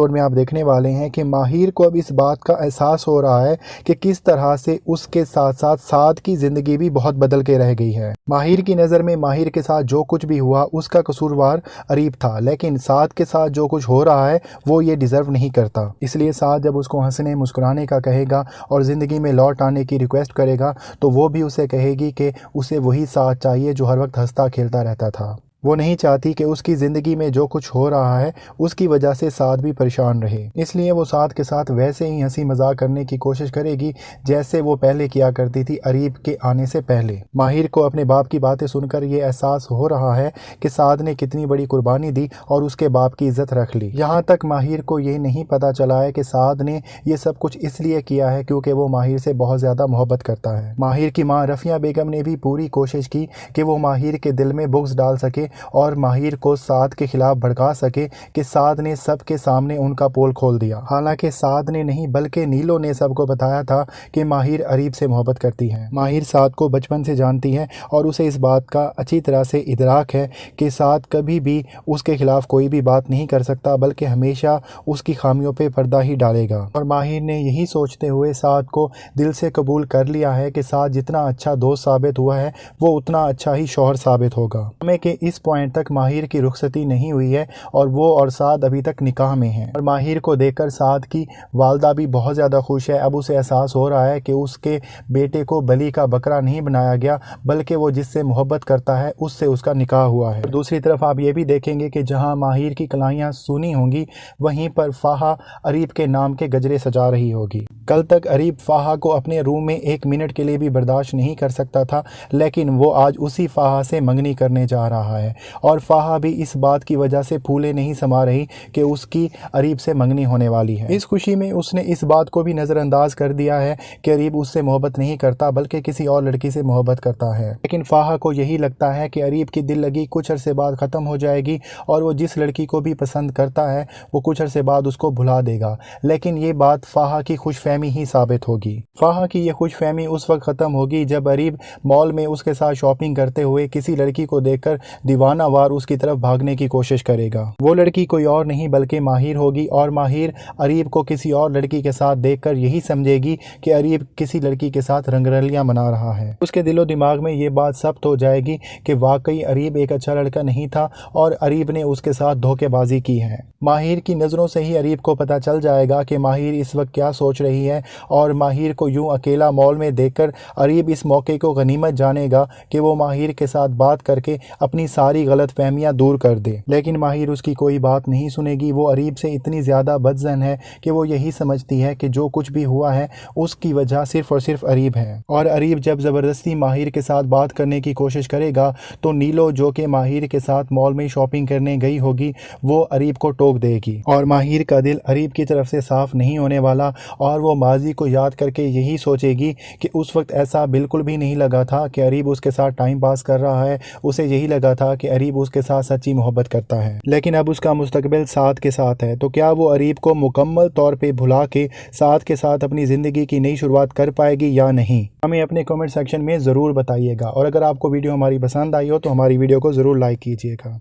اور میں آپ دیکھنے والے ہیں کہ ماہر کو اب اس بات کا احساس ہو رہا ہے کہ کس طرح سے اس کے ساتھ ساتھ سعد کی زندگی بھی بہت بدل کے رہ گئی ہے۔ ماہر کی نظر میں ماہر کے ساتھ جو کچھ بھی ہوا اس کا قصوروار اریب تھا، لیکن سعد کے ساتھ جو کچھ ہو رہا ہے وہ یہ ڈیزرو نہیں کرتا۔ اس لیے سعد جب اس کو ہنسنے مسکرانے کا کہے گا اور زندگی میں لوٹ آنے کی ریکویسٹ کرے گا تو وہ بھی اسے کہے گی کہ اسے وہی سعد چاہیے جو ہر وقت ہنستا کھیلتا رہتا تھا۔ وہ نہیں چاہتی کہ اس کی زندگی میں جو کچھ ہو رہا ہے اس کی وجہ سے سعد بھی پریشان رہے، اس لیے وہ سعد کے ساتھ ویسے ہی ہنسی مذاق کرنے کی کوشش کرے گی جیسے وہ پہلے کیا کرتی تھی اریب کے آنے سے پہلے۔ ماہر کو اپنے باپ کی باتیں سن کر یہ احساس ہو رہا ہے کہ سعد نے کتنی بڑی قربانی دی اور اس کے باپ کی عزت رکھ لی۔ یہاں تک ماہر کو یہ نہیں پتا چلا ہے کہ سعد نے یہ سب کچھ اس لیے کیا ہے کیونکہ وہ ماہر سے بہت زیادہ محبت کرتا ہے۔ ماہر کی ماں رفیہ بیگم نے بھی پوری کوشش کی کہ وہ ماہر کے دل میں بغض ڈال سکے اور ماہر کو سعد کے خلاف بھڑکا سکے کہ سعد نے سب کے سامنے ان کا پول کھول دیا۔ حالانکہ سعد نے نہیں بلکہ نیلو نے سب کو بتایا تھا کہ ماہر اریب سے محبت کرتی ہے۔ ماہر سعد کو بچپن سے جانتی ہے اور اسے اس بات کا اچھی طرح سے ادراک ہے کہ سعد کبھی بھی اس کے خلاف کوئی بھی بات نہیں کر سکتا بلکہ ہمیشہ اس کی خامیوں پہ پردہ ہی ڈالے گا، اور ماہر نے یہی سوچتے ہوئے سعد کو دل سے قبول کر لیا ہے کہ سعد جتنا اچھا دوست ثابت ہوا ہے وہ اتنا اچھا ہی شوہر ثابت ہوگا۔ ہمیں کہ اس پوائنٹ تک ماہر کی رخصتی نہیں ہوئی ہے اور وہ اور سعد ابھی تک نکاح میں ہیں، اور ماہر کو دیکھ کر سعد کی والدہ بھی بہت زیادہ خوش ہے۔ اب اسے احساس ہو رہا ہے کہ اس کے بیٹے کو بلی کا بکرا نہیں بنایا گیا بلکہ وہ جس سے محبت کرتا ہے اس سے اس کا نکاح ہوا ہے۔ دوسری طرف آپ یہ بھی دیکھیں گے کہ جہاں ماہر کی کلائیاں سونی ہوں گی وہیں پر فاحہ اریب کے نام کے گجرے سجا رہی ہوگی۔ کل تک اریب فاحہ کو اپنے روم میں ایک منٹ کے لیے بھی برداشت نہیں کر سکتا تھا، لیکن وہ آج اسی فاحہ سے منگنی کرنے جا رہا ہے، اور فاحہ بھی اس بات کی وجہ سے پھولے نہیں سما رہی کہ اس کی اریب سے منگنی ہونے والی ہے۔ اس خوشی میں اس نے اس بات کو بھی نظر انداز کر دیا ہے کہ اریب اس سے محبت نہیں کرتا بلکہ کسی اور لڑکی سے محبت کرتا ہے، لیکن فاحہ کو یہی لگتا ہے کہ اریب کی دل لگی کچھ عرصے بعد ختم ہو جائے گی اور وہ جس لڑکی کو بھی پسند کرتا ہے وہ کچھ عرصے بعد اس کو بھلا دے گا، لیکن یہ بات فاحہ کی خوش فہمی ہی ثابت ہوگی۔ فاحہ کی یہ خوش فہمی اس وقت ختم ہوگی جب اریب مال میں اس کے ساتھ شاپنگ کرتے ہوئے کسی لڑکی کو دیکھ کر دیوانہ وار اس کی طرف بھاگنے کی کوشش کرے گا۔ وہ لڑکی کوئی اور نہیں بلکہ ماہر ہوگی، اور ماہر اریب کو کسی اور لڑکی کے ساتھ دیکھ کر یہی سمجھے گی کہ اریب کسی لڑکی کے ساتھ رنگرلیاں منا رہا ہے۔ اس کے دل و دماغ میں یہ بات ثبت ہو جائے گی کہ واقعی اریب ایک اچھا لڑکا نہیں تھا اور اریب نے اس کے ساتھ دھوکے بازی کی ہے۔ ماہر کی نظروں سے ہی اریب کو پتہ چل جائے گا کہ ماہر اس وقت کیا سوچ رہی ہے، اور ماہر کو یوں اکیلا مال میں دیکھ کر اریب اس موقع کو غنیمت جانے گا کہ وہ ماہر کے ساتھ بات کر کے اپنی ساری غلط فہمیاں دور کر دے، لیکن ماہر اس کی کوئی بات نہیں سنے گی۔ وہ اریب سے اتنی زیادہ بدظن ہے کہ وہ یہی سمجھتی ہے کہ جو کچھ بھی ہوا ہے اس کی وجہ صرف اور صرف اریب ہے، اور اریب جب زبردستی ماہر کے ساتھ بات کرنے کی کوشش کرے گا تو نیلو جو کہ ماہر کے ساتھ مال میں شاپنگ کرنے گئی ہوگی وہ اریب کو ٹوک دے گی، اور ماہر کا دل اریب کی طرف سے صاف نہیں ہونے والا، اور وہ ماضی کو یاد کر کے یہی سوچے گی کہ اس وقت ایسا بالکل بھی نہیں لگا تھا کہ اریب اس کے ساتھ ٹائم پاس کر رہا ہے، اسے یہی لگا تھا کہ اریب اس کے ساتھ سچی محبت کرتا ہے، لیکن اب اس کا مستقبل سعد کے ساتھ ہے۔ تو کیا وہ اریب کو مکمل طور پہ بھلا کے سعد کے ساتھ اپنی زندگی کی نئی شروعات کر پائے گی یا نہیں؟ ہمیں اپنے کمنٹ سیکشن میں ضرور بتائیے گا، اور اگر آپ کو ویڈیو ہماری پسند آئی ہو تو ہماری ویڈیو کو ضرور لائک کیجیے گا۔